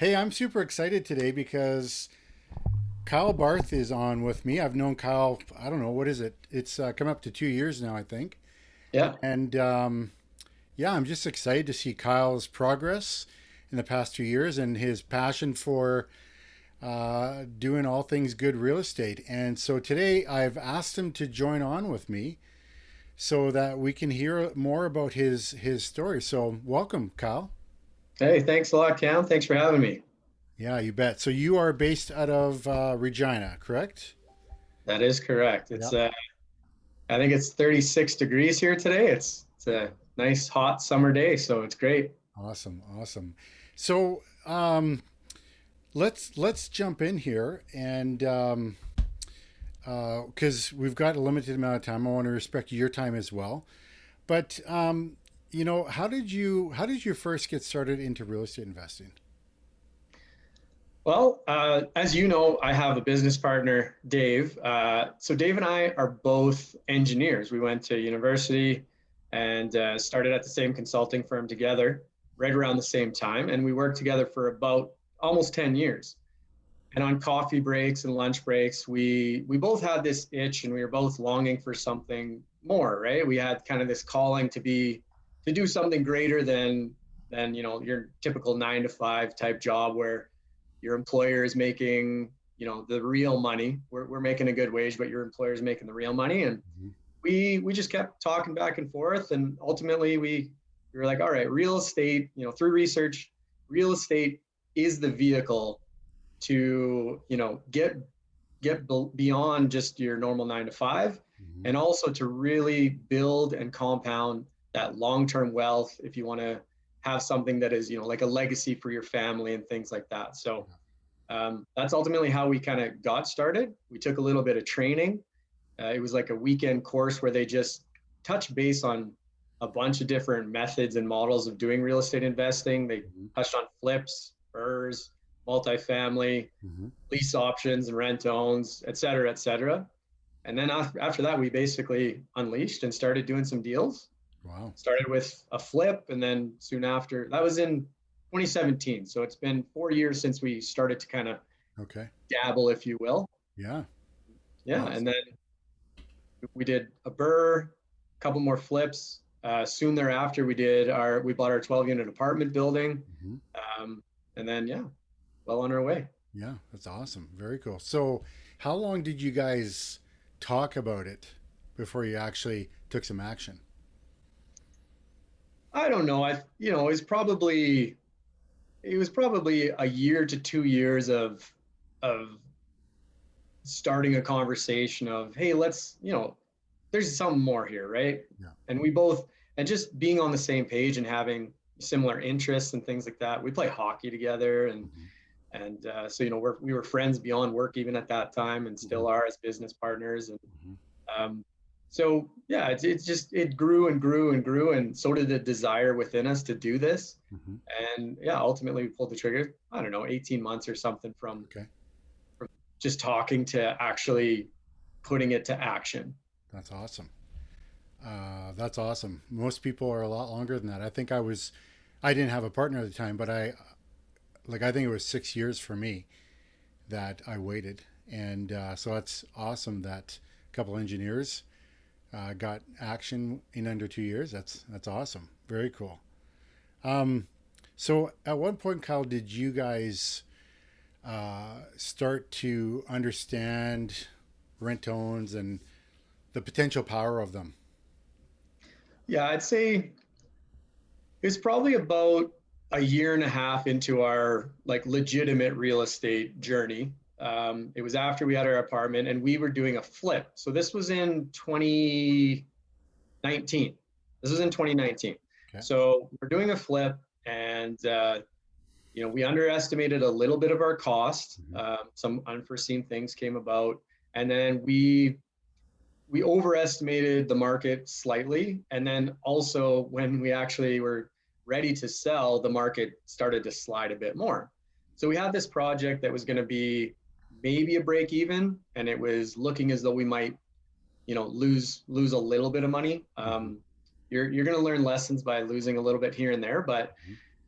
Hey, I'm super excited today because Kyle Barth is on with me. I've known Kyle, I don't know, what is it? It's come up to 2 years now, I think. Yeah. And yeah, I'm just excited to see Kyle's progress in the past 2 years and his passion for doing all things good real estate. And so today I've asked him to join on with me so that we can hear more about his story. So welcome, Kyle. Hey, thanks a lot, Cam. Thanks for having me. Yeah, you bet. So you are based out of Regina, correct? That is correct. Yeah. I think it's 36 degrees here today. It's a nice hot summer day, so it's great. Awesome, awesome. So let's jump in here, and because we've got a limited amount of time, I want to respect your time as well. But how did you first get started into real estate investing? Well, as you know, I have a business partner, Dave. So Dave and I are both engineers. We went to university and started at the same consulting firm together right around the same time, and we worked together for about almost 10 years. And on coffee breaks and lunch breaks, we both had this itch, and we were both longing for something more, right? We had kind of this calling to do something greater than your typical 9 to 5 type job where your employer is making the real money. We're making a good wage, but your employer is making the real money. And Mhm. we just kept talking back and forth, and ultimately we were like, all right, real estate, through research, real estate is the vehicle to get beyond just your normal 9 to 5, Mhm. and also to really build and compound that long-term wealth if you want to have something that is like a legacy for your family and things like that. So that's ultimately how we kind of got started. We took a little bit of training. It was like a weekend course where they just touched base on a bunch of different methods and models of doing real estate investing. They Mhm. touched on flips, burrs, multifamily, Mhm. lease options and rent owns, et cetera, et cetera. And then after that, we basically unleashed and started doing some deals. Wow. Started with a flip, and then soon after, that was in 2017. So it's been 4 years since we started to kind of Okay. dabble, if you will. Yeah. Yeah. And Awesome. then we did a burr, a couple more flips. Soon thereafter, we bought our 12 unit apartment building. Mhm. Um, and then, yeah, well on our way. Yeah, that's awesome. Very cool. So, how long did you guys talk about it before you actually took some action? I don't know. It was probably a year to 2 years of starting a conversation of, hey, there's something more here, right? Yeah. And we both, and just being on the same page and having similar interests and things like that. We play hockey together, and Mhm. so we were friends beyond work even at that time, and Mhm. still are as business partners. And Mhm. um, so yeah, it grew and grew and grew, and so did the desire within us to do this. Mhm. And yeah, ultimately we pulled the trigger. I don't know, 18 months or something Okay. from just talking to actually putting it to action. That's awesome. That's awesome. Most people are a lot longer than that. I didn't have a partner at the time, but I think it was 6 years for me that I waited. And so that's awesome that a couple engineers got action in under 2 years. That's awesome. Very cool. Um, so at what point, Kyle, did you guys start to understand rent owns and the potential power of them? Yeah, I'd say it's probably about a year and a half into our like legitimate real estate journey. It was after we had our apartment and we were doing a flip. So this was in 2019. This was in 2019. Okay. So we're doing a flip, and we underestimated a little bit of our cost. Hmm. Some unforeseen things came about, and then we overestimated the market slightly. And then also, when we actually were ready to sell, the market started to slide a bit more. So we had this project that was going to be maybe a break even, and it was looking as though we might, lose a little bit of money. Hmm. You're going to learn lessons by losing a little bit here and there, but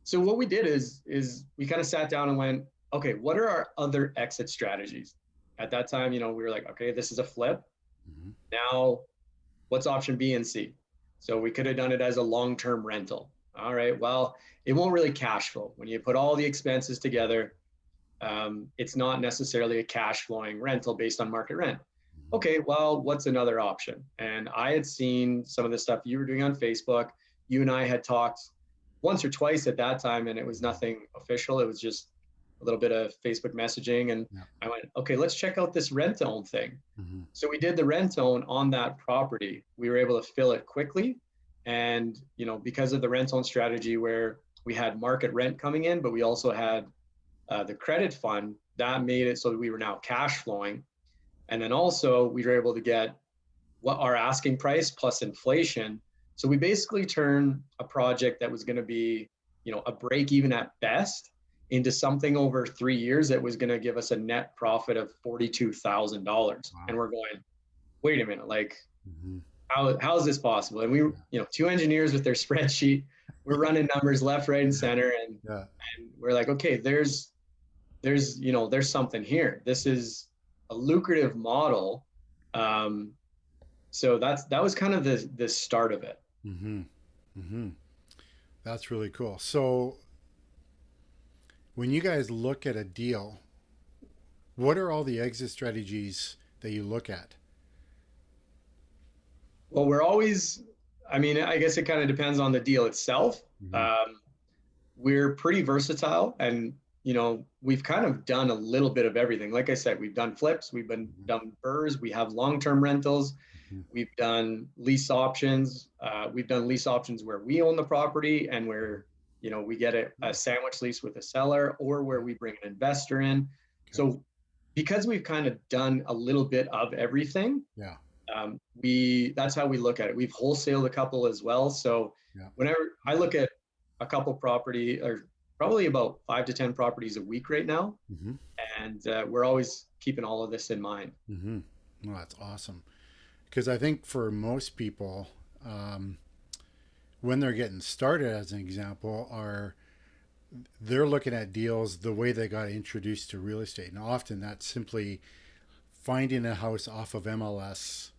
So what we did is we kind of sat down and went, okay, what are our other exit strategies? At that time, we were like, okay, this is a flip. Hmm. Now, what's option B and C? So we could have done it as a long-term rental. All right, well, it won't really cash flow. When you put all the expenses together, it's not necessarily a cash flowing rental based on market rent. Hmm. Okay, well, what's another option? And I had seen some of the stuff you were doing on Facebook. You and I had talked once or twice at that time, and it was nothing official. It was just a little bit of Facebook messaging. And Yeah. I went, okay, let's check out this rent own thing. Hmm. So we did the rent own on that property. We were able to fill it quickly. And, because of the rent own strategy where we had market rent coming in, but we also had the credit fund, that made it so that we were now cash flowing. And then also we were able to get what our asking price plus inflation. So we basically turned a project that was going to be, a break even at best into something over 3 years that was going to give us a net profit of $42,000. And Wow. we're going, wait a minute, like Hmm. how is this possible? And we, Yeah. two engineers with their spreadsheet, we're running numbers left, right, and center, Yeah. and we're like, okay, there's something here. This is a lucrative model. Um, so that was kind of the start of it. Hmm. Hmm. That's really cool. So when you guys look at a deal, what are all the exit strategies that you look at? Well, we're always, I mean, I guess it kind of depends on the deal itself. Hmm. Um, we're pretty versatile, and we've kind of done a little bit of everything. Like I said, we've done flips, we've been Hmm. done burrs, we have long-term rentals, Hmm. we've done lease options. We've done lease options where we own the property and where we get a sandwich lease with a seller, or where we bring an investor in. Okay. So because we've kind of done a little bit of everything, Yeah. we that's how we look at it. We've wholesaled a couple as well. So Yeah. whenever I look at a couple property, or probably about 5 to 10 properties a week right now, Hmm. and we're always keeping all of this in mind. Hmm. Well, that's awesome. Because I think for most people, um, when they're getting started, as an example, are they're looking at deals the way they got introduced to real estate, and often that's simply finding a house off of MLS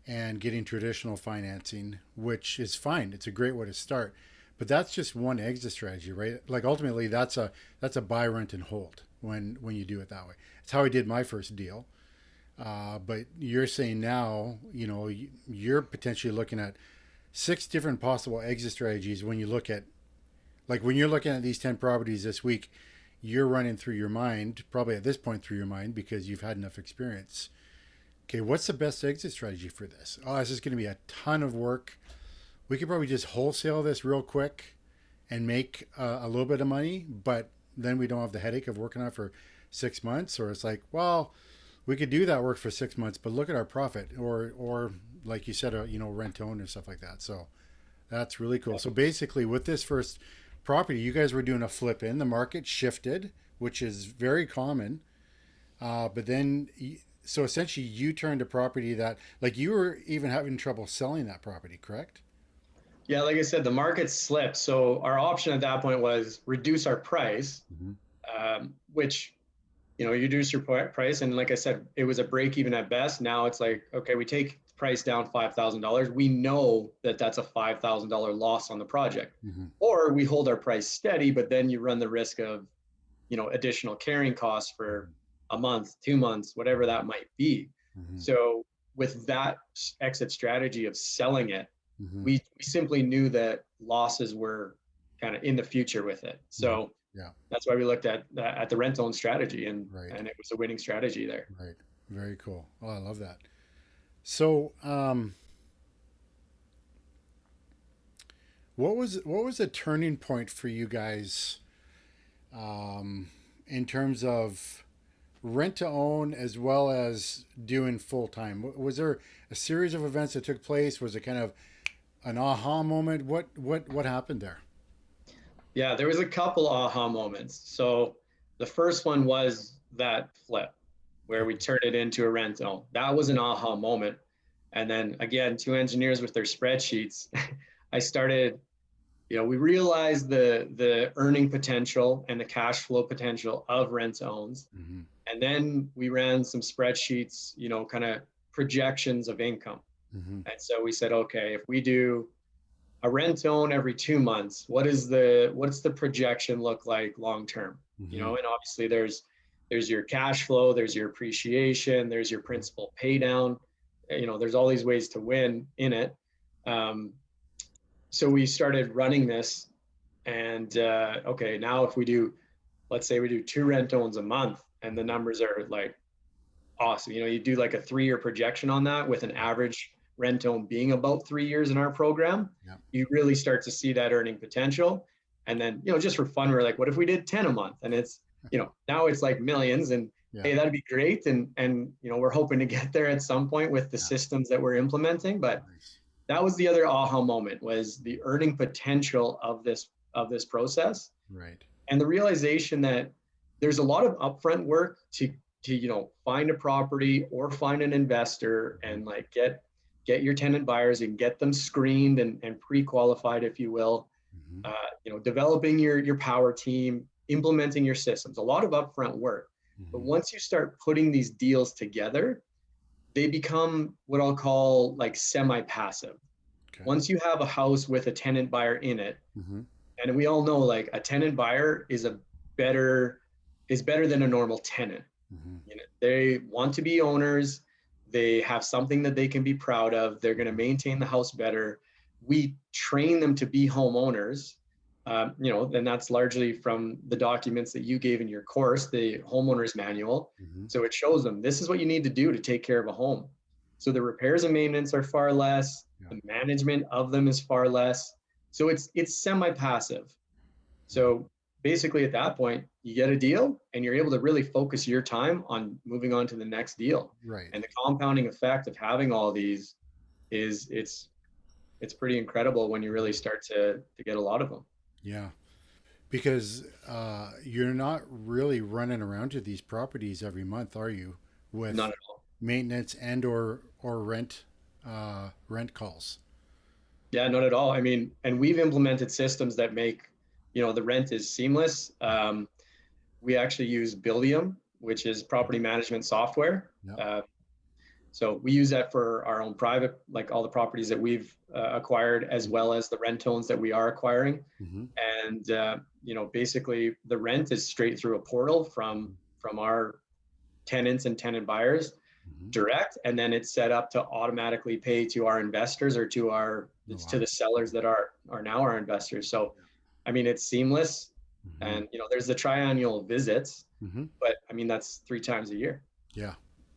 and getting traditional financing, which is fine. It's a great way to start, but that's just one exit strategy, right? Like ultimately, that's a buy, rent, and hold when you do it that way. It's how I did my first deal. But you're saying now, you're potentially looking at six different possible exit strategies when you look at, like when you're looking at these 10 properties this week, you're running through your mind, probably at this point through your mind because you've had enough experience. Okay, what's the best exit strategy for this? Oh, this is going to be a ton of work. We could probably just wholesale this real quick and make a little bit of money, but then we don't have the headache of working on it for 6 months. Or it's like, well, we could do that work for 6 months, but look at our profit, or like you said, rent own or stuff like that. So that's really cool. So basically, with this first property, you guys were doing a flip in. The market shifted, which is very common. But then, so essentially, you turned a property that, like, you were even having trouble selling that property, correct? Yeah, like I said, the market slipped. So our option at that point was reduce our price, Mm-hmm. which you reduce your price, and like I said, it was a break even at best. Now it's like, okay, we take the price down $5,000. We know that that's a $5,000 loss on the project, Mm-hmm. or we hold our price steady, but then you run the risk of additional carrying costs for a month, 2 months, whatever that might be. Mm-hmm. So with that exit strategy of selling it, Mm-hmm. we simply knew that losses were kind of in the future with it. Mm-hmm. So Yeah. that's why we looked at the rent own strategy, and Right. and it was a winning strategy there. Right. Very cool. Oh, I love that. So, what was a turning point for you guys, um, in terms of rent to own as well as doing full time? Was there a series of events that took place? Was it kind of an aha moment? What happened there? Yeah, there was a couple aha moments. So the first one was that flip where we Okay. turned it into a rental. That was an aha moment. And then again, two engineers with their spreadsheets. I started, we realized the earning potential and the cash flow potential of rent owns. Mm-hmm. And then we ran some spreadsheets, kind of projections of income. Mm-hmm. And so we said, okay, if we do a rent own every 2 months, what's the projection look like long term? Mm-hmm. And obviously there's your cash flow, there's your appreciation, there's your principal pay down. There's all these ways to win in it. Um, so we started running this, and okay, now if we do, let's say we do 2 rent owns a month, and the numbers are like awesome. You do like a 3-year projection on that with an average rent own being about 3 years in our program. Yeah. You really start to see that earning potential. And then, just for fun, we're like, what if we did 10 a month? And it's, now it's like millions, and Yeah. hey, that'd be great. And we're hoping to get there at some point with the Yeah. systems that we're implementing. But Nice. that was the other aha moment, was the earning potential of this process, Right. and the realization that there's a lot of upfront work to find a property or find an investor, and like get your tenant buyers and get them screened and pre-qualified, if you will. Mm-hmm. Developing your power team, implementing your systems, a lot of upfront work. But Mm-hmm. once you start putting these deals together, they become what I'll call like semi-passive. Okay. Once you have a house with a tenant buyer in it, Mm-hmm. and we all know like a tenant buyer is better than a normal tenant. Mm-hmm. They want to be owners. They have something that they can be proud of. They're going to maintain the house better. We train them to be homeowners. And that's largely from the documents that you gave in your course, the homeowner's manual. Mm-hmm. So it shows them this is what you need to do to take care of a home. So the repairs and maintenance are far less. Yeah. The management of them is far less. So it's semi-passive. So basically at that point, you get a deal and you're able to really focus your time on moving on to the next deal. Right. And the compounding effect of having all these is it's pretty incredible when you really start to get a lot of them. Yeah. Because you're not really running around to these properties every month, are you? Not With at all. maintenance and or rent calls. Yeah, not at all. I mean, and we've implemented systems that make, the rent is seamless. We actually use Buildium, which is property management software. Yeah. So we use that for our own private, like all the properties that we've acquired, as well as the rent owns that we are acquiring. Mm-hmm. And basically the rent is straight through a portal from our tenants and tenant buyers Mm-hmm. direct, and then it's set up to automatically pay to our investors or to Oh, to wow. the sellers that are now our investors. So I mean, it's seamless. Mm-hmm. And there's the triennial visits, Mm-hmm. but I mean that's 3 times a year. Yeah.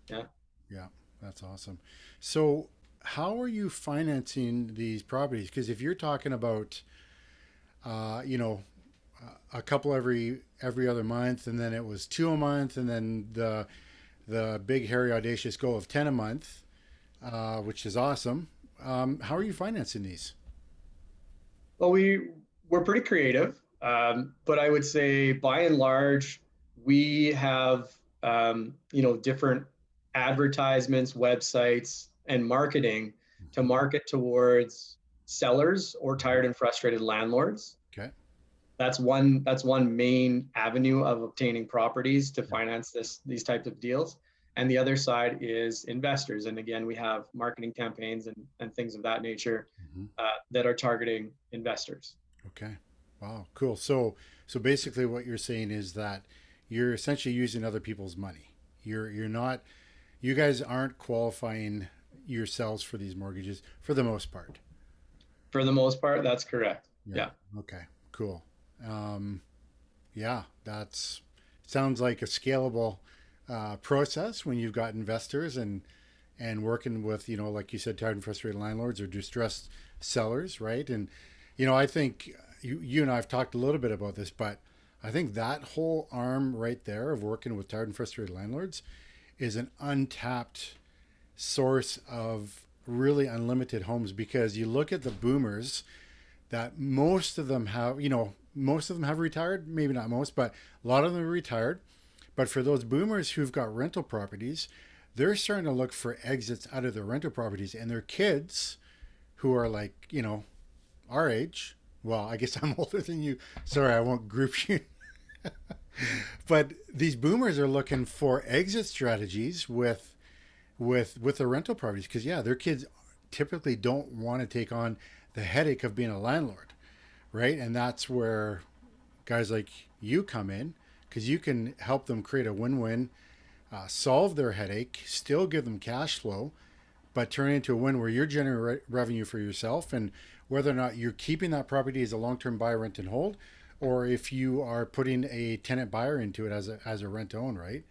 Yeah. Yeah. That's awesome. So, how are you financing these properties? Because if you're talking about, uh, you know, a couple every other month, and then it was two a month, and then the big hairy audacious goal of 10 a month, which is awesome. How are you financing these? Well, we're pretty creative, but I would say by and large, we have different advertisements, websites, and marketing to market towards sellers or tired and frustrated landlords. Okay. That's one main avenue of obtaining properties to Yeah. finance these types of deals. And the other side is investors. And again, we have marketing campaigns and things of that nature Mm-hmm. that are targeting investors. Okay. Wow. Cool. So basically, what you're saying is that you're essentially using other people's money. You're not. You guys aren't qualifying yourselves for these mortgages for the most part. For the most part, that's correct. Yeah. Yeah. Okay. Cool. Um, yeah, that's sounds like a scalable process when you've got investors and working with like you said, tired and frustrated landlords or distressed sellers, right? And I think you and I have talked a little bit about this, but I think that whole arm right there of working with tired and frustrated landlords is an untapped source of really unlimited homes because you look at the boomers that most of them have retired, maybe not most, but a lot of them are retired. But for those boomers who've got rental properties, they're starting to look for exits out of their rental properties, and their kids who are like, our age, Well, I guess I'm older than you. Sorry, I won't group you. But these boomers are looking for exit strategies with the rental properties because yeah, their kids typically don't want to take on the headache of being a landlord, right? And that's where guys like you come in because you can help them create a win-win, solve their headache, still give them cash flow, but turn it into a win where you're generating revenue for yourself, and whether or not you're keeping that property as a long-term buy, rent, and hold, or if you are putting a tenant buyer into it as a rent own, right?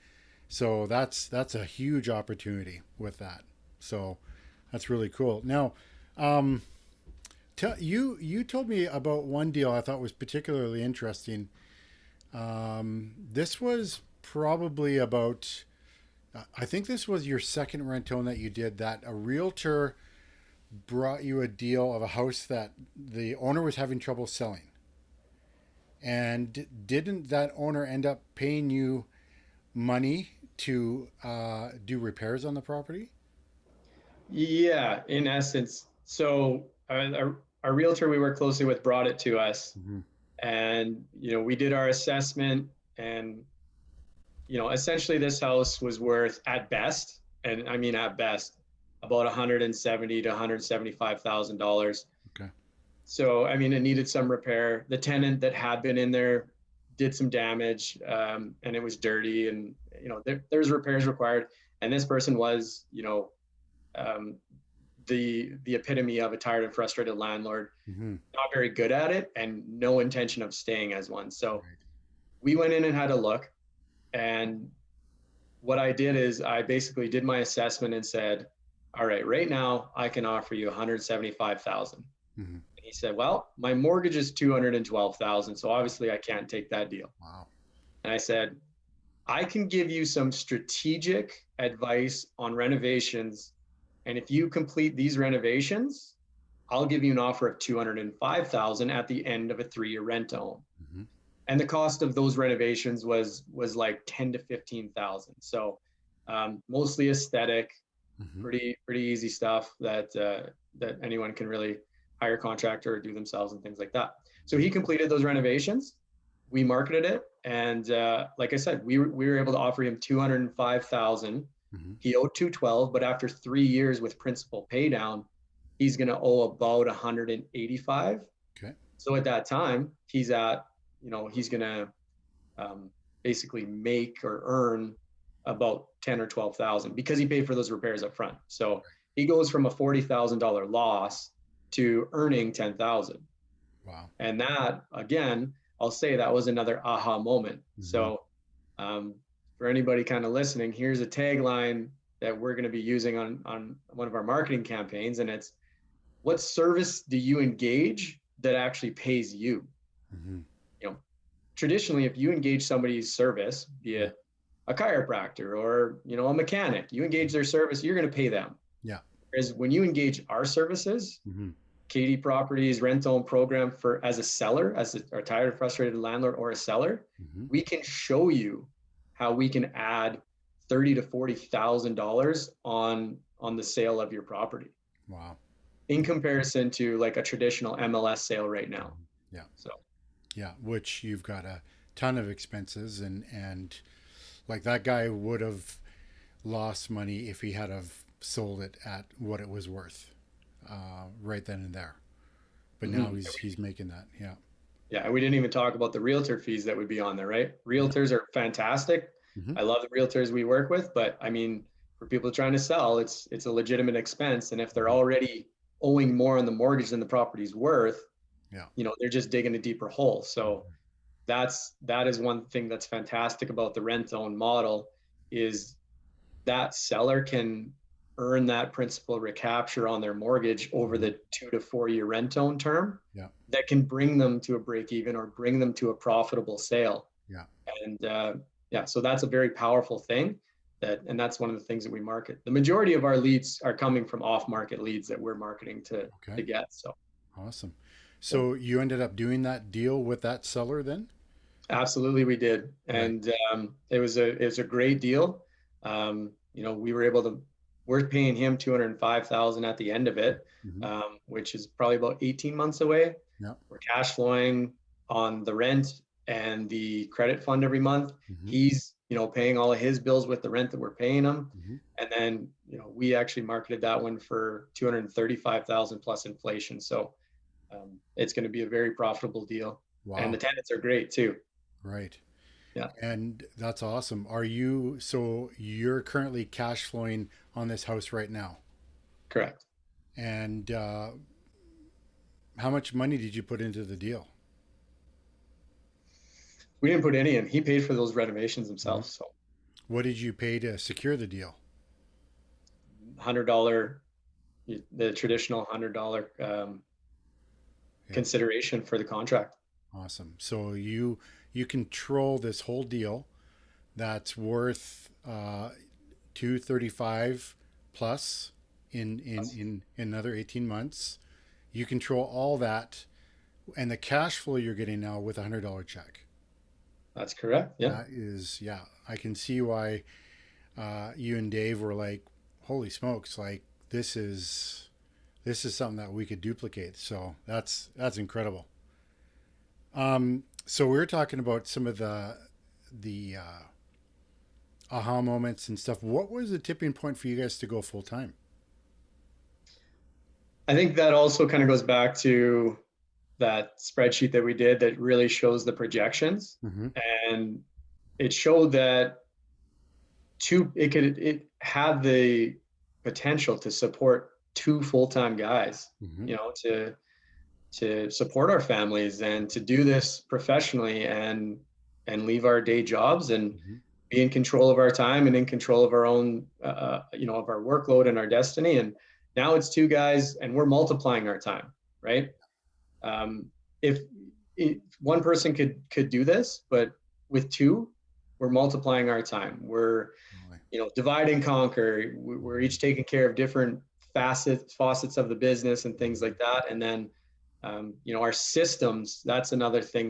So that's a huge opportunity with that. So that's really cool. Now, um, you told me about one deal I thought was particularly interesting. This was probably about, I think this was your second rent own that you did, that a realtor brought you a deal of a house that the owner was having trouble selling. And didn't that owner end up paying you money to do repairs on the property? Yeah, in essence. So our realtor we work closely with brought it to us, Mm-hmm. and we did our assessment, and essentially this house was worth at best, and I mean at best, about 170 to 175,000 dollars. Okay. So I mean it needed some repair. The tenant that had been in there did some damage, and it was dirty, and there's repairs required. And this person was, um, the epitome of a tired and frustrated landlord, Mm-hmm. not very good at it, and no intention of staying as one. So Right. we went in and had a look, and what I did is I basically did my assessment and said, all right, right now I can offer you 175,000. Mm-hmm. He said, well, my mortgage is 212,000, so obviously I can't take that deal. Wow. And I said, I can give you some strategic advice on renovations, and if you complete these renovations, I'll give you an offer of 205,000 at the end of a 3-year rent own. Mm-hmm. And the cost of those renovations was like 10 to 15,000. So mostly aesthetic, Mm-hmm. pretty easy stuff that anyone can really hire a contractor or do themselves and things like that. So he completed those renovations. We marketed it, and like I said, we were able to offer him 205,000. Mm-hmm. He owed 212, but after 3 years with principal pay down, he's going to owe about 185. Okay. So at that time, he's going to um, basically make or earn about 10 or 12,000 because he paid for those repairs up front. So he goes from a $40,000 loss to earning 10,000. Wow. And that, again, I'll say that was another aha moment. Mm-hmm. So um, for anybody kind of listening, here's a tagline that we're going to be using on one of our marketing campaigns. And it's, what service do you engage that actually pays you? Mm-hmm. You know, traditionally, if you engage somebody's service, be Yeah. it a chiropractor or, a mechanic, you engage their service, you're going to pay them. Yeah. Whereas when you engage our services, Mm-hmm. Katie Properties rent own program, for as a seller, as a tired and frustrated landlord or a seller, Mm-hmm. we can show you how we can add $30,000 to $40,000 on the sale of your property Wow. in comparison to like a traditional MLS sale right now. Yeah. So Yeah. Which you've got a ton of expenses, and like that guy would have lost money if he had have sold it at what it was worth, right then and there. But now mhm. he's making that. Yeah. Yeah, we didn't even talk about the realtor fees that would be on there, right? Realtors are fantastic. Mm-hmm. I love the realtors we work with, but I mean, for people trying to sell, it's a legitimate expense. And if they're Mm-hmm. already owing more on the mortgage than the property's worth, Yeah. they're just digging a deeper hole. So Mm-hmm. that is one thing that's fantastic about the rent own model is that seller can earn that principal recapture on their mortgage over Mm-hmm. the 2 to 4 year rent own term Yeah. that can bring them to a break even or bring them to a profitable sale. Yeah. And yeah, so that's a very powerful thing and that's one of the things that we market. The majority of our leads are coming from off market leads that we're marketing to Okay. get. So Awesome. yeah, So you ended up doing that deal with that seller then? absolutely we did. Right. And it was a great deal. We were able to, we're paying him 205,000 at the end of it, Mm-hmm. which is probably about 18 months away. Yeah. We're cash flowing on the rent and the credit fund every month. Mm-hmm. He's, paying all of his bills with the rent that we're paying him. Mm-hmm. And then, we actually marketed that one for 235,000 plus inflation. So it's going to be a very profitable deal. And the Wow. tenants are great too. Right. Yeah, And that's awesome. So you're currently cash flowing on this house right now? correct. And how much money did you put into the deal? We didn't put any in. He paid for those renovations Hmm. himself. So What did you pay to secure the deal? $100, the traditional $100 Yeah. consideration for the contract. Awesome. So you control this whole deal that's worth 235 plus in another 18 months. You control all that and the cash flow you're getting now with $100 check. That's correct. Yeah. That is, yeah, I can see why you and Dave were like, holy smokes, like this is something that we could duplicate. So that's incredible. So we were talking about some of the aha moments and stuff. What was the tipping point for you guys to go full time? I think that also kind of goes back to that spreadsheet that we did that really shows the projections. Mm-hmm. And it showed that it had the potential to support two full-time guys, Mm-hmm. to support our families and to do this professionally and leave our day jobs and Mm-hmm. be in control of our time and in control of our own of our workload and our destiny. And now it's two guys and we're multiplying our time, right? If one person could do this, but with two, we're multiplying our time. We're Really. divide and conquer. We're Mm-hmm. each taking care of different faucets of the business and things like that. And then our systems, that's another thing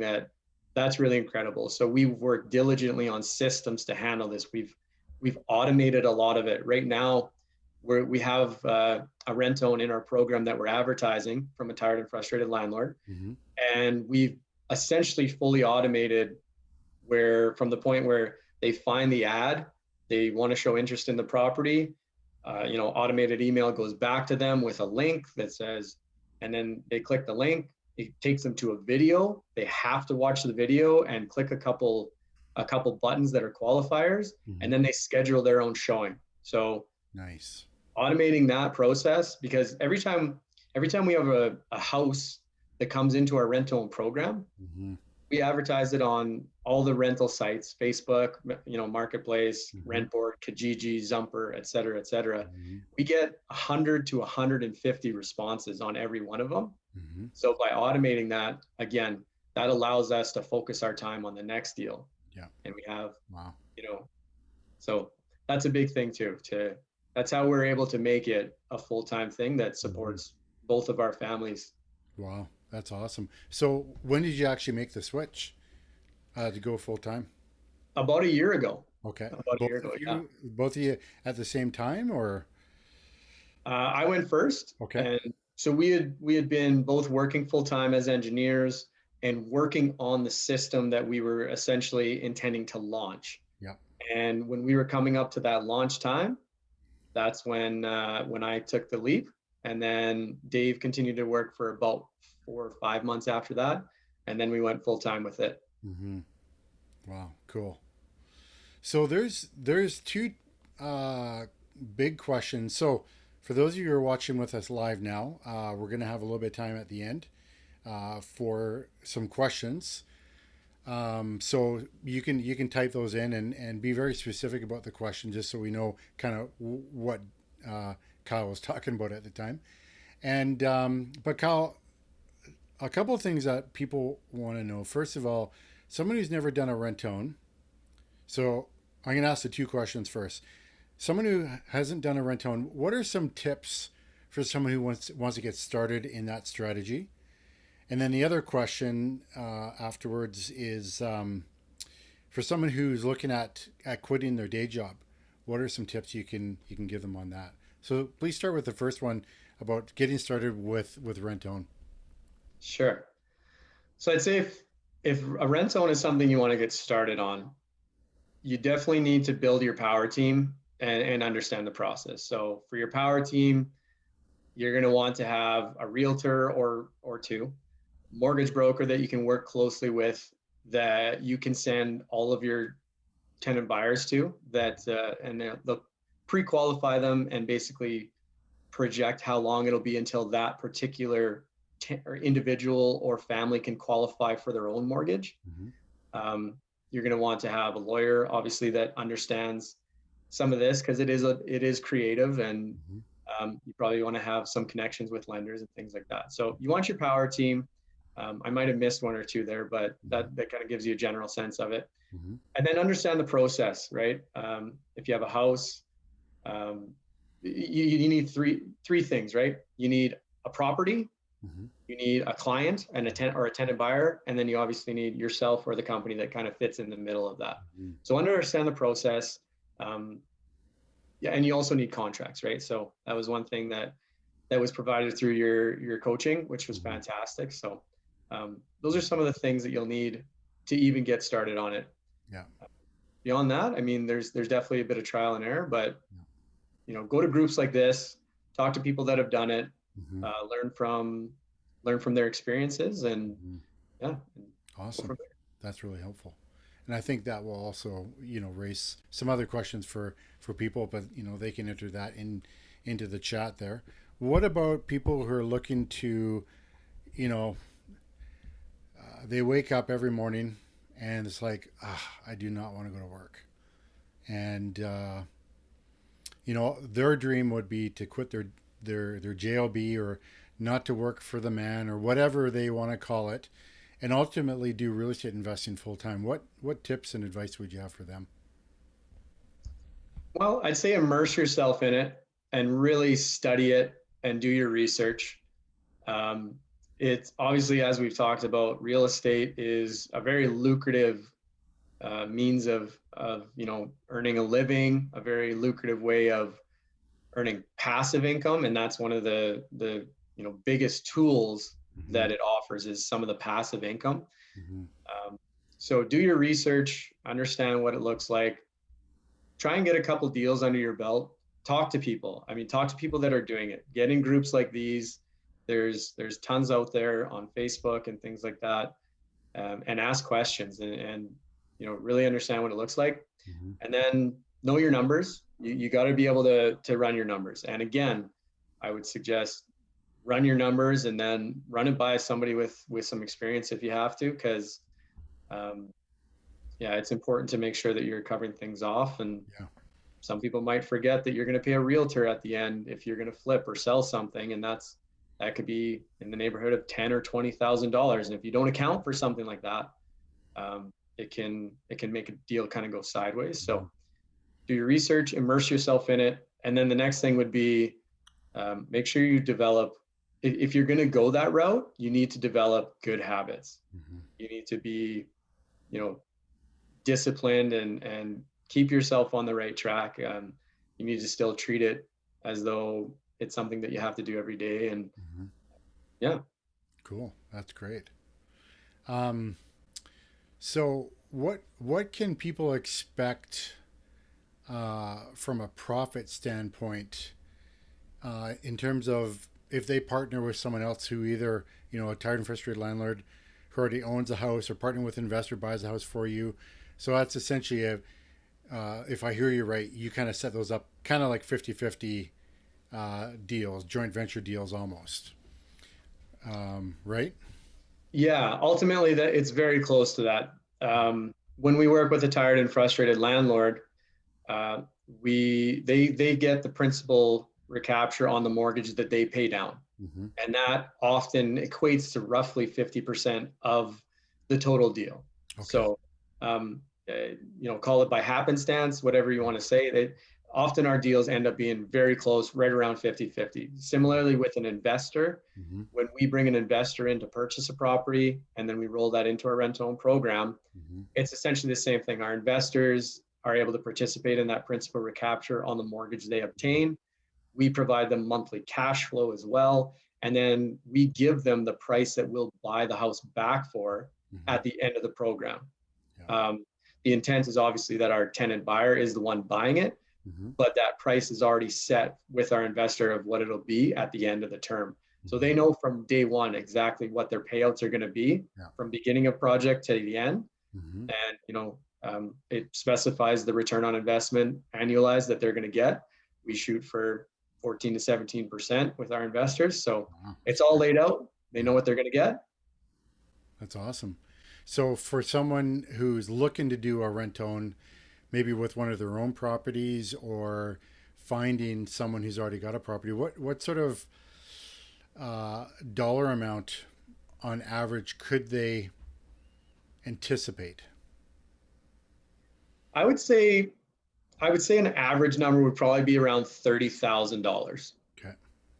that's really incredible. So we've worked diligently on systems to handle this. We've automated a lot of it. Right now, we have a rent own in our program that we're advertising from a tired and frustrated landlord, Mm-hmm. and we've essentially fully automated where from the point where they find the ad, they want to show interest in the property, automated email goes back to them with a link that says, and then they click the link, it takes them to a video. They have to watch the video and click a couple buttons that are qualifiers, Mm-hmm. and then they schedule their own showing. So Nice. automating that process, because every time we have a house that comes into our rent-own program, Mm-hmm. we advertise it on all the rental sites, Facebook, Marketplace, Mm-hmm. Rentboard, Kijiji, Zumper, et cetera, et cetera. Mm-hmm. We get 100 to 150 responses on every one of them. Mm-hmm. So by automating that, again, that allows us to focus our time on the next deal. Yeah. And we have, Wow. so that's a big thing too. That's how we're able to make it a full-time thing that Mm-hmm. supports both of our families. Wow. That's awesome. So when did you actually make the switch to go full time? About a year ago. Okay. About a year ago, yeah. Both of you at the same time or? I went first, Okay. and so we had been both working full time as engineers and working on the system that we were essentially intending to launch. Yeah. And when we were coming up to that launch time, that's when I took the leap, and then Dave continued to work for about 4 or 5 months after that, and then we went full time with it. Mm-hmm. Wow. Cool. So there's two uh, big questions. So for those of you who are watching with us live now, we're going to have a little bit of time at the end for some questions. So you can type those in and be very specific about the question, just so we know kind of what uh, Kyle was talking about at the time. And but Kyle, a couple of things that people want to know. First of all, someone who's never done a rent-own. So I'm going to ask the two questions first. Someone who hasn't done a rent-own, what are some tips for someone who wants to get started in that strategy? And then the other question afterwards is for someone who's looking at quitting their day job. What are some tips you can give them on that? So please start with the first one about getting started with rent own. Sure. So I'd say if a rent zone is something you want to get started on, you definitely need to build your power team and understand the process. So for your power team, you're going to want to have a realtor or two, mortgage broker that you can work closely with, that you can send all of your tenant buyers to, that and they'll pre-qualify them and basically project how long it'll be until that particular or individual or family can qualify for their own mortgage. Mm-hmm. Um, you're going to want to have a lawyer, obviously, that understands some of this, because it is creative, and Mm-hmm. you probably want to have some connections with lenders and things like that. So you want your power team. I might have missed one or two there, but that kind of gives you a general sense of it. Mm-hmm. And then understand the process, right? If you have a house, um, you need three things, right? You need a property, Mm-hmm. you need a client and a tenant or a tenant buyer, and then you obviously need yourself or the company that kind of fits in the middle of that. Mm-hmm. So understand the process. Um, yeah, and you also need contracts, right? So that was one thing that was provided through your coaching, which was Mm-hmm. fantastic. So those are some of the things that you'll need to even get started on it. Yeah. Beyond that, I mean, there's definitely a bit of trial and error, but Yeah. go to groups like this, talk to people that have done it, Mm-hmm. learn from their experiences, and Mm-hmm. yeah, go Awesome. from there. That's really helpful. And I think that will also, raise some other questions for people, but they can enter that into the chat there. What about people who are looking to, you know, they wake up every morning and it's like, I do not want to go to work, and their dream would be to quit their JLB, or not to work for the man, or whatever they want to call it, and ultimately do real estate investing full time. What tips and advice would you have for them? Well, I'd say immerse yourself in it and really study it and do your research. Um, it's obviously, as we've talked about, real estate is a very lucrative means of earning a living, a very lucrative way of earning passive income, and that's one of the biggest tools Mm-hmm. that it offers, is some of the passive income. Mm-hmm. Um, so do your research, understand what it looks like, try and get a couple deals under your belt, talk to people. I mean, talk to people that are doing it, get in groups like these. There's tons out there on Facebook and things like that, and ask questions, and really understand what it looks like. Mm-hmm. And then know your numbers. You got to be able to run your numbers. And again, I would suggest run your numbers and then run it by somebody with some experience if you have to, because um, yeah, it's important to make sure that you're covering things off. And Yeah. some people might forget that you're going to pay a realtor at the end if you're going to flip or sell something, and that could be in the neighborhood of $10,000 or $20,000. And if you don't account for something like that, it can make a deal kind of go sideways. Mm-hmm. So do your research, immerse yourself in it, and then the next thing would be make sure you develop. If you're going to go that route, you need to develop good habits. Mm-hmm. You need to be, you know, disciplined and keep yourself on the right track. You need to still treat it as though it's something that you have to do every day. And Mm-hmm. yeah, Cool. That's great. Um, so what can people expect from a profit standpoint, in terms of if they partner with someone else who either, a tired and frustrated landlord who already owns a house, or partner with an investor buys a house for you. So that's essentially if I hear you right, you kind of set those up kind of like 50-50 deals, joint venture deals almost. Right? yeah, ultimately that it's very close to that. When we work with a tired and frustrated landlord, uh, they get the principal recapture on the mortgage that they pay down, Mm-hmm. and that often equates to roughly 50% of the total deal. Okay. So, call it by happenstance, whatever you want to say. Often our deals end up being very close, right around 50-50. Similarly, with an investor, Mm-hmm. when we bring an investor in to purchase a property and then we roll that into our rent to own program, Mm-hmm. it's essentially the same thing. Our investors are able to participate in that principal recapture on the mortgage they obtain. We provide them monthly cash flow as well. and then we give them the price that we'll buy the house back for Hmm. at the end of the program. Yeah. Um, the intent is obviously that our tenant buyer is the one buying it, Hmm. but that price is already set with our investor of what it'll be at the end of the term. So Hmm. they know from day one exactly what their payouts are going to be Yeah. from beginning of project to the end. Hmm. And it specifies the return on investment annualized that they're going to get. We shoot for 14 to 17% with our investors, so Wow, that's it's all great. laid out. They Yeah, know what they're going to get. that's awesome. So for someone who's looking to do a rent own, maybe with one of their own properties or finding someone who's already got a property, what sort of dollar amount on average could they anticipate? I would say I would say an average number would probably be around $30,000. Okay.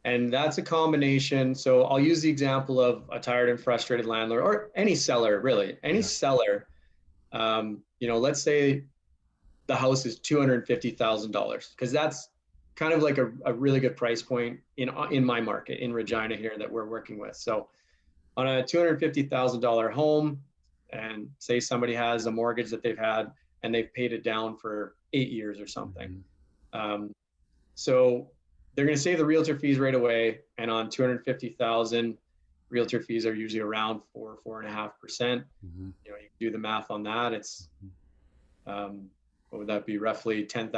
And that's a combination. So I'll use the example of a tired and frustrated landlord or any seller, really, any Yeah. seller. Let's say the house is $250,000 because that's kind of like a really good price point in my market in Yeah. Regina here that we're working with. So on a $250,000 home, and say somebody has a mortgage that they've had and they've paid it down for 8 years or something. Hmm. Um, so they're going to save the realtor fees right away. And on 250,000, realtor fees are usually around 4.5%. Hmm. You do the math on that. It's what would that be? Roughly $10,000,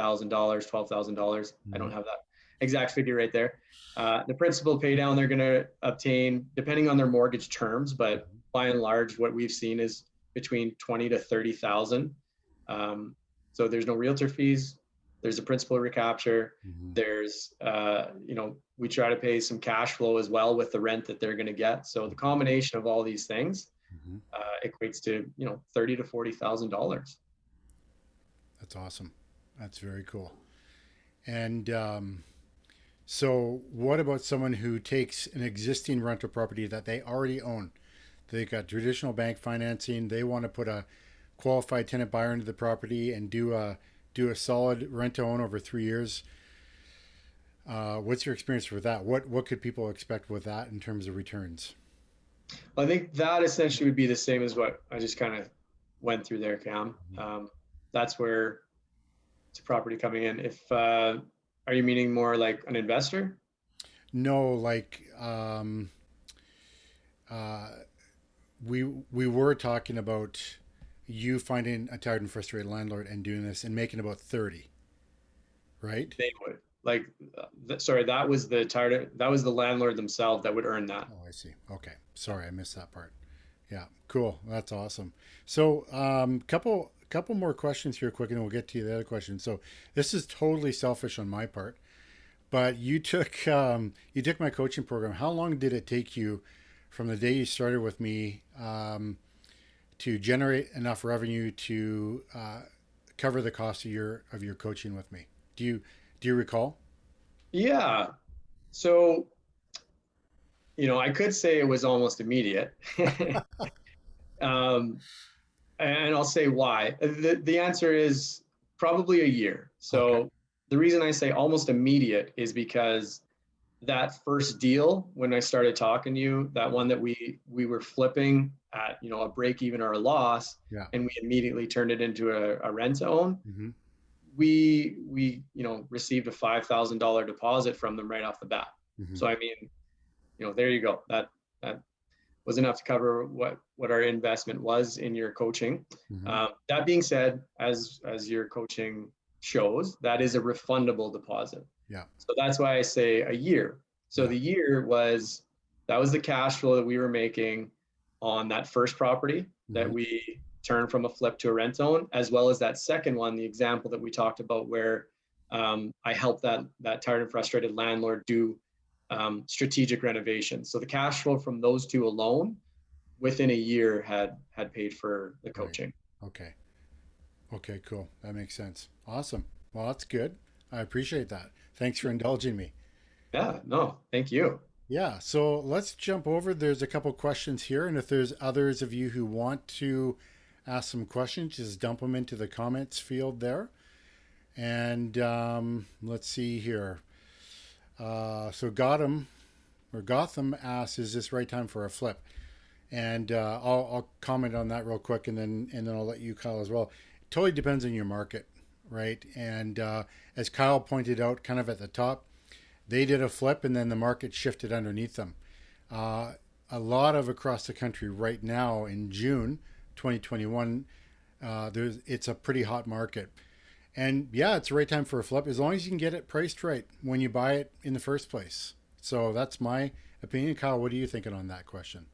$12,000. I Hmm. don't have that exact figure right there. The principal pay down they're going to obtain, depending on their mortgage terms, but by and large, what we've seen is between 20 to 30,000. So there's no realtor fees. There's a principal recapture. Hmm. There's, we try to pay some cash flow as well with the rent that they're going to get. So the combination of all these things Hmm. equates to, 30 to $40,000. That's awesome. That's very cool. And so, what about someone who takes an existing rental property that they already own? They got traditional bank financing. They want to put a qualified tenant buyer into the property and do a solid rent to own over 3 years. What's your experience with that? What could people expect with that in terms of returns? I think that essentially would be the same as what I just kind of went through there, Cam. That's where it's a property coming in. If Are you meaning more like an investor? No, like uh, we were talking about you finding a tired and frustrated landlord and doing this and making about 30, right? They would like. Sorry, that was the landlord themselves that would earn that. Oh, I see. Okay, sorry, I missed that part. Yeah, cool. That's awesome. So, couple more questions here, quick, and we'll get to the other question. So, this is totally selfish on my part, but you took my coaching program. How long did it take you from the day you started with me to generate enough revenue to cover the cost of your coaching with me? Do you recall? Yeah. So I could say it was almost immediate. um, and I'll say why. The answer is probably a year. Okay. So the reason I say almost immediate is because that first deal when I started talking to you, that one that we were flipping at a break even or a loss, Yeah. and we immediately turned it into a rent to own. Mm-hmm. We received a $5,000 deposit from them right off the bat. Mm-hmm. So I mean, there you go. That was enough to cover what our investment was in your coaching. Mm-hmm. That being said, as your coaching shows, that is a refundable deposit. Yeah. So that's why I say a year. So Yeah. the year that was the cash flow that we were making on that first property that Mm-hmm. we turned from a flip to a rent own, as well as that second one, the example that we talked about where I helped that tired and frustrated landlord do strategic renovations. So the cash flow from those two alone within a year had paid for the Right. coaching. Okay. Okay, cool. That makes sense. Awesome. Well, that's good. I appreciate that. Thanks for indulging me. Yeah, no, thank you. Yeah, so let's jump over. There's a couple questions here, and if there's others of you who want to ask some questions, just dump them into the comments field there. And let's see here. So got them. or Gotham asks, "Is this right time for a flip?" And I'll comment on that real quick, and then I'll let you, Kyle, as well. It totally depends on your market, right? And as Kyle pointed out, kind of at the top, they did a flip, and then the market shifted underneath them. Uh, a lot of across the country right now in June 2021, it's a pretty hot market. And yeah, it's the right time for a flip as long as you can get it priced right when you buy it in the first place. So that's my opinion. Kyle, what are you thinking on that question?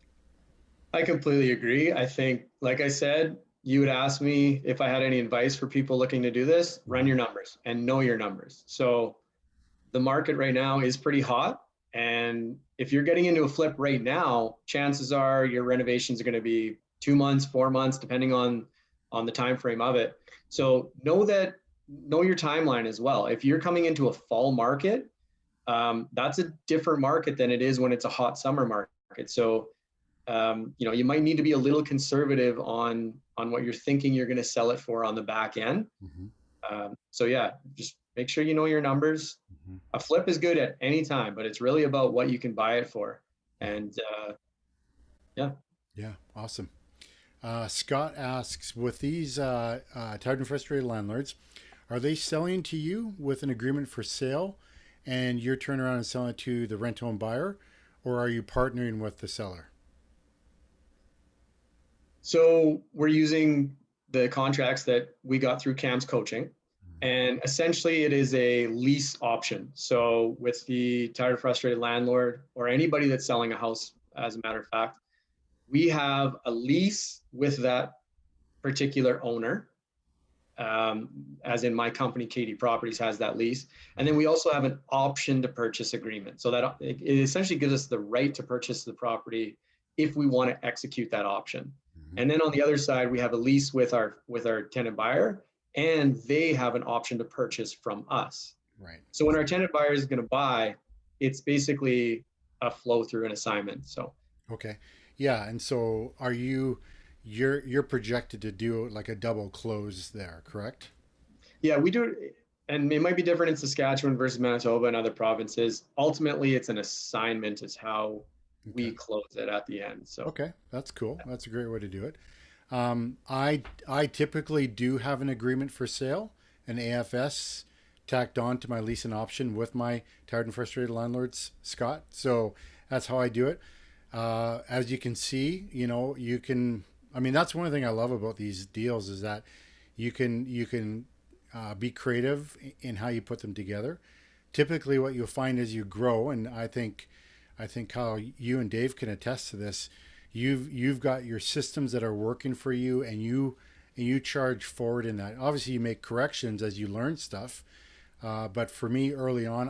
I completely agree. I think, like I said, you would ask me if I had any advice for people looking to do this, run Mm-hmm. your numbers and know your numbers. So the market right now is pretty hot. And if you're getting into a flip right now, chances are your renovations are going to be 2 months, 4 months, depending on the time frame of it. So know your timeline as well. If you're coming into a fall market, that's a different market than it is when it's a hot summer market. So you might need to be a little conservative on what you're thinking you're going to sell it for on the back end. Mm-hmm. So yeah, just make sure you know your numbers. Mm-hmm. A flip is good at any time, but it's really about what you can buy it for. And yeah. Yeah, awesome. Scott asks, with these tired and frustrated landlords, are they selling to you with an agreement for sale and you're turning around and selling it to the rent home buyer, or are you partnering with the seller? So we're using the contracts that we got through Cam's coaching. And essentially, it is a lease option. So, with the tired, frustrated landlord or anybody that's selling a house, as a matter of fact, we have a lease with that particular owner, as in my company, Katie Properties, has that lease. And then we also have an option to purchase agreement. So that it essentially gives us the right to purchase the property if we want to execute that option. Mm-hmm. And then on the other side, we have a lease with our tenant buyer, and they have an option to purchase from us. Right. So when our tenant buyer is going to buy, it's basically a flow through an assignment. So Okay. Yeah, and so you're projected to do like a double close there, correct? yeah, we do it, and it might be different in Saskatchewan versus Manitoba and other provinces. Ultimately, it's an assignment, is how we Okay. close it at the end. So Okay, that's cool. That's a great way to do it. I typically do have an agreement for sale, an AFS tacked on to my lease and option with my tired and frustrated landlords, Scott. So that's how I do it. As you can see, you can. I mean, that's one thing I love about these deals is that you can be creative in how you put them together. Typically, what you'll find as you grow, and I think Kyle, you and Dave can attest to this. You've got your systems that are working for you, and you charge forward in that. Obviously, you make corrections as you learn stuff. But for me, early on,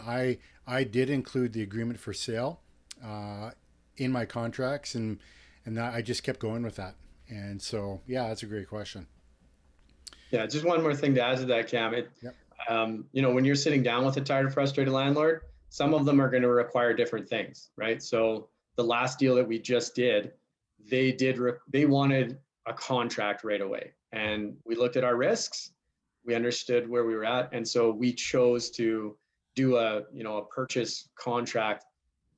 I did include the agreement for sale uh, in my contracts, and that I just kept going with that. And so, yeah, that's a great question. yeah, just one more thing to add to that, Cam. Yep. When you're sitting down with a tired, frustrated landlord, some of them are going to require different things, right? So the last deal that we just did, they wanted a contract right away, and we looked at our risks, we understood where we were at, and so we chose to do a purchase contract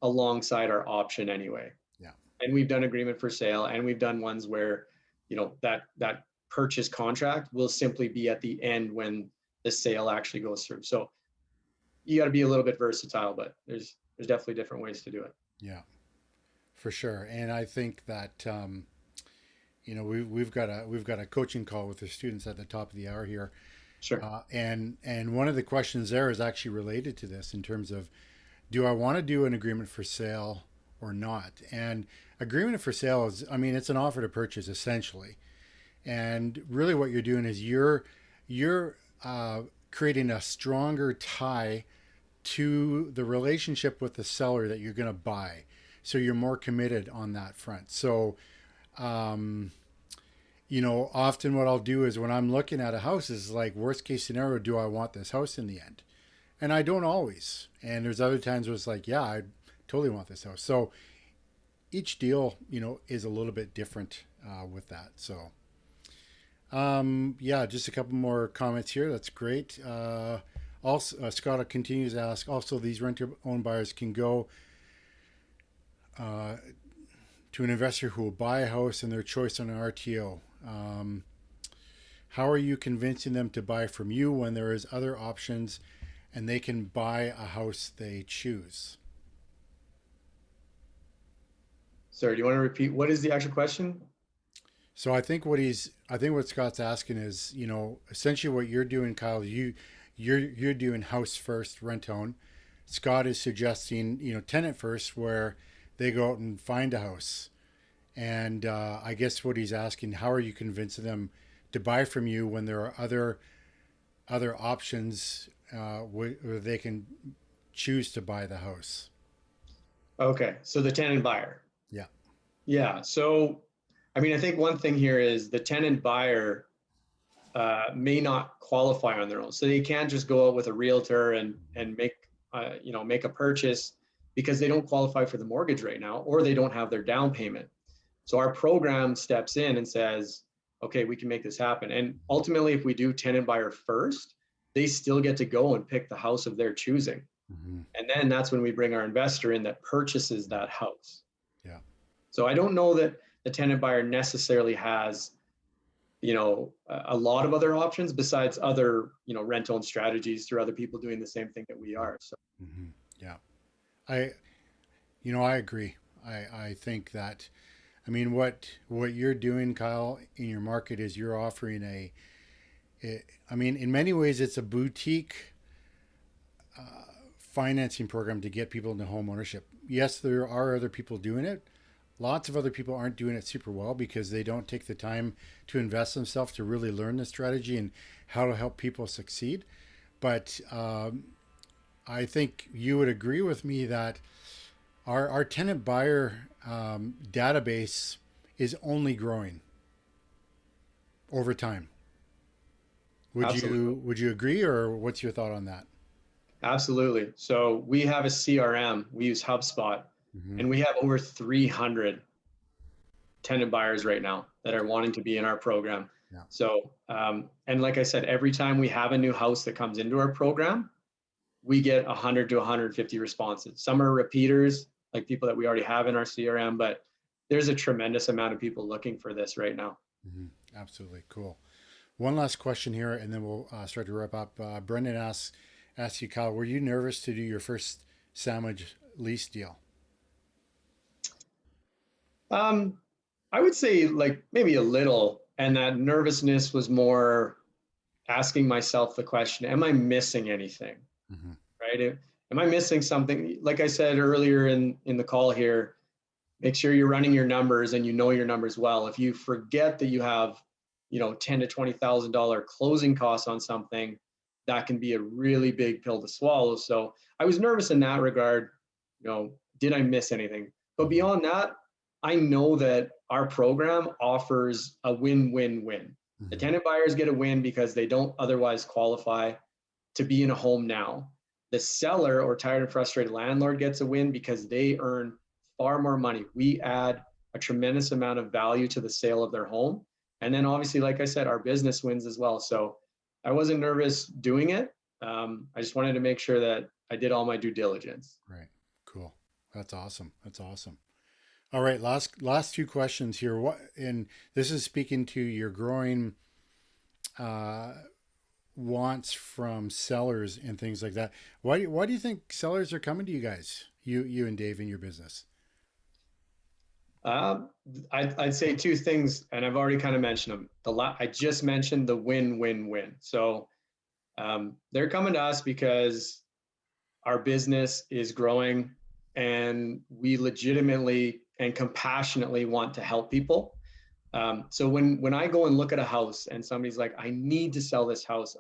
alongside our option anyway. Yeah. And we've done agreement for sale, and we've done ones where that purchase contract will simply be at the end when the sale actually goes through. So you got to be a little bit versatile, but there's definitely different ways to do it. Yeah, for sure. And I think that we've got a coaching call with the students at the top of the hour here, Sure. and one of the questions there is actually related to this in terms of, do I want to do an agreement for sale or not? And agreement for sale is, I mean, it's an offer to purchase essentially, and really what you're doing is you're creating a stronger tie to the relationship with the seller that you're going to buy, so you're more committed on that front. So um, often what I'll do is when I'm looking at a house is like, worst case scenario, do I want this house in the end? And I don't always. And there's other times where it's like, yeah, I totally want this house. So each deal, is a little bit different with that. So yeah, just a couple more comments here. That's great. Also, Scott continues to ask. Also, these renter-owned buyers can go uh, to an investor who will buy a house and their choice on an RTO? How are you convincing them to buy from you when there is other options and they can buy a house they choose? Sorry, do you want to repeat? What is the actual question? So I think what Scott's asking is, essentially what you're doing, Kyle, you're doing house first, rent own. Scott is suggesting, tenant first, where they go out and find a house. And I guess what he's asking, how are you convincing them to buy from you when there are other options where they can choose to buy the house? Okay, so the tenant buyer. Yeah. Yeah. So, I mean, I think one thing here is the tenant buyer may not qualify on their own, so they can't just go out with a realtor and make make a purchase because they don't qualify for the mortgage right now, or they don't have their down payment. So our program steps in and says, okay, we can make this happen. And ultimately, if we do tenant buyer first, they still get to go and pick the house of their choosing. Hmm. And then that's when we bring our investor in that purchases that house. Yeah. So I don't know that the tenant buyer necessarily has, a lot of other options besides other, rent own strategies through other people doing the same thing that we are. So Hmm. Yeah. I, I agree. I think that, I mean, what you're doing, Kyle, in your market is you're offering I mean, in many ways, it's a boutique financing program to get people into home ownership. Yes, there are other people doing it. Lots of other people aren't doing it super well because they don't take the time to invest themselves to really learn the strategy and how to help people succeed. But I think you would agree with me that our tenant buyer database is only growing over time. absolutely. Would you agree, or what's your thought on that? Absolutely. So we have a CRM, we use HubSpot, Hmm. and we have over 300 tenant buyers right now that are wanting to be in our program. Yeah. So, and like I said, every time we have a new house that comes into our program, we get 100 to 150 responses. Some are repeaters, like people that we already have in our CRM, but there's a tremendous amount of people looking for this right now. Hmm. Absolutely cool. One last question here, and then we'll start to wrap up. Brendan asks you, Kyle, were you nervous to do your first sandwich lease deal? Um, I would say like maybe a little, and that nervousness was more asking myself the question, am I missing anything? Hmm. Right? Am I missing something? Like I said earlier in the call here, make sure you're running your numbers and you know your numbers well. If you forget that you have, ten to $20,000 closing costs on something, that can be a really big pill to swallow. So I was nervous in that regard. Did I miss anything? But Hmm. beyond that, I know that our program offers a win-win-win. The Hmm. tenant buyers get a win because they don't otherwise qualify to be in a home now. The seller or tired and frustrated landlord gets a win because they earn far more money. We add a tremendous amount of value to the sale of their home. And then obviously, like I said, our business wins as well. So I wasn't nervous doing it. I just wanted to make sure that I did all my due diligence. Right. Cool. That's awesome. That's awesome. All right. Last two questions here. What and this is speaking to your growing uh, wants from sellers and things like that. Why do you think sellers are coming to you guys? You and Dave in your business. Um, I'd say two things, and I've already kind of mentioned them. I just mentioned the win-win-win. So they're coming to us because our business is growing and we legitimately and compassionately want to help people. So when I go and look at a house and somebody's like, I need to sell this house,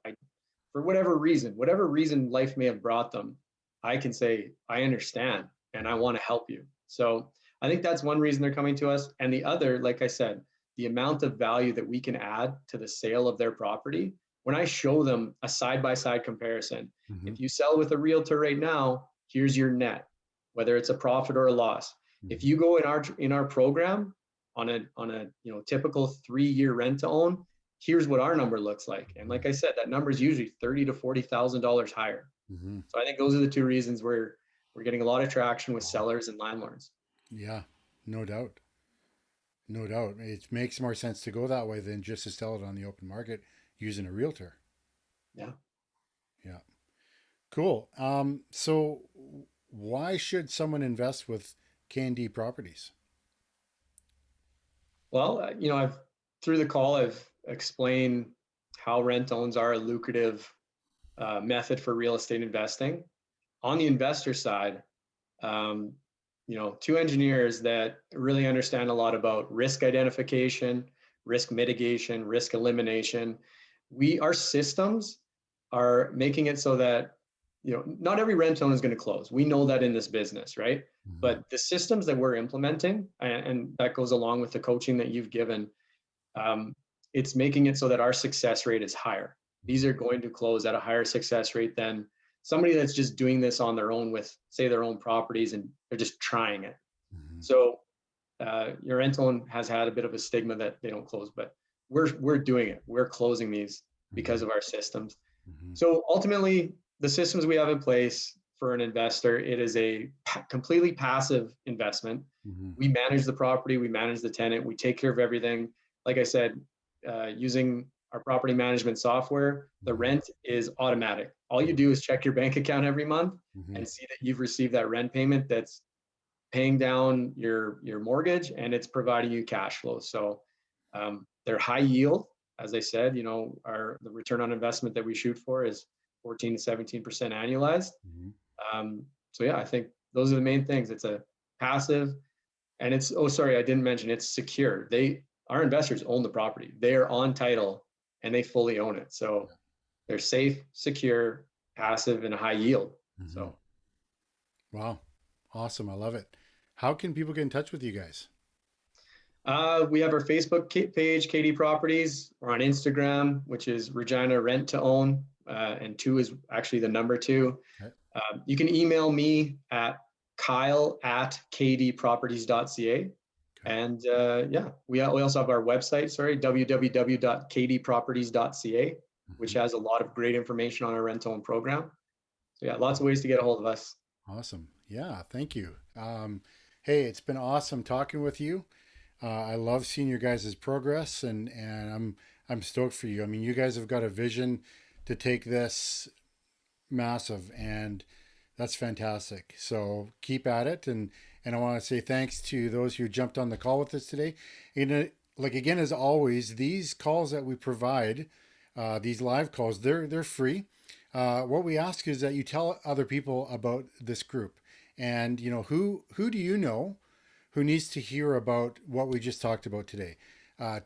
for whatever reason life may have brought them, I can say, I understand and I want to help you. So I think that's one reason they're coming to us. And the other, like I said, the amount of value that we can add to the sale of their property. When I show them a side by side comparison, Hmm. if you sell with a realtor right now, here's your net, whether it's a profit or a loss. If Hmm. you go in our program on a typical 3-year rent to own, here's what our number looks like. And like I said, that number is usually $30,000 to $40,000 higher. Hmm. So I think those are the two reasons we're getting a lot of traction with sellers and landlords. Yeah, no doubt. No doubt. It makes more sense to go that way than just to sell it on the open market using a realtor. Yeah. Yeah. Cool. So why should someone invest with K&D Properties? Well, I've through the call, I've explained how rent owns are a lucrative method for real estate investing. On the investor side, um, two engineers that really understand a lot about risk identification, risk mitigation, risk elimination. Our systems are making it so that not every rent owner is going to close. We know that in this business, right? Mm-hmm. But the systems that we're implementing, and that goes along with the coaching that you've given, um, it's making it so that our success rate is higher. These are going to close at a higher success rate than somebody that's just doing this on their own with, say, their own properties and they're just trying it. Mm-hmm. So your rental has had a bit of a stigma that they don't close, but we're doing it. We're closing these because Mm-hmm. of our systems. Mm-hmm. So ultimately, the systems we have in place for an investor, it is a completely passive investment. Mm-hmm. We manage the property, we manage the tenant, we take care of everything. Like I said, using our property management software, the Mm-hmm. rent is automatic. All you do is check your bank account every month Mm-hmm. and see that you've received that rent payment that's paying down your mortgage and it's providing you cash flow. So they're high yield, as I said. The return on investment that we shoot for is 14 to 17% annualized. Mm-hmm. So yeah, I think those are the main things. It's a passive, and it's oh sorry, I didn't mention it's secure. Our investors own the property. They are on title and they fully own it. So they're safe, secure, passive, and high yield. Mm-hmm. So Wow. Awesome. I love it. How can people get in touch with you guys? we have our Facebook page, KD Properties. We're on Instagram, which is Regina Rent to Own, and two is actually the number two. Okay. You can email me at kyle@kdproperties.ca. Okay. And yeah, we also have our website, sorry, www.kdproperties.ca, which Mm-hmm. has a lot of great information on our rental and program. So yeah, lots of ways to get a hold of us. Awesome. Yeah. Thank you. Hey, it's been awesome talking with you. I love seeing your guys' progress, and I'm stoked for you. I mean, you guys have got a vision to take this massive, and that's fantastic. So keep at it, and I want to say thanks to those who jumped on the call with us today. Like again, as always, these calls that we provide, these live calls, they're free. What we ask is that you tell other people about this group, and who do you know who needs to hear about what we just talked about today.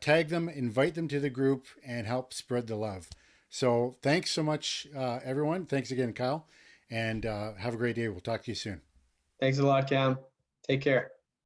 Tag them, invite them to the group, and help spread the love. So thanks so much, everyone. Thanks again, Kyle, and have a great day. We'll talk to you soon. Thanks a lot, Cam. Take care.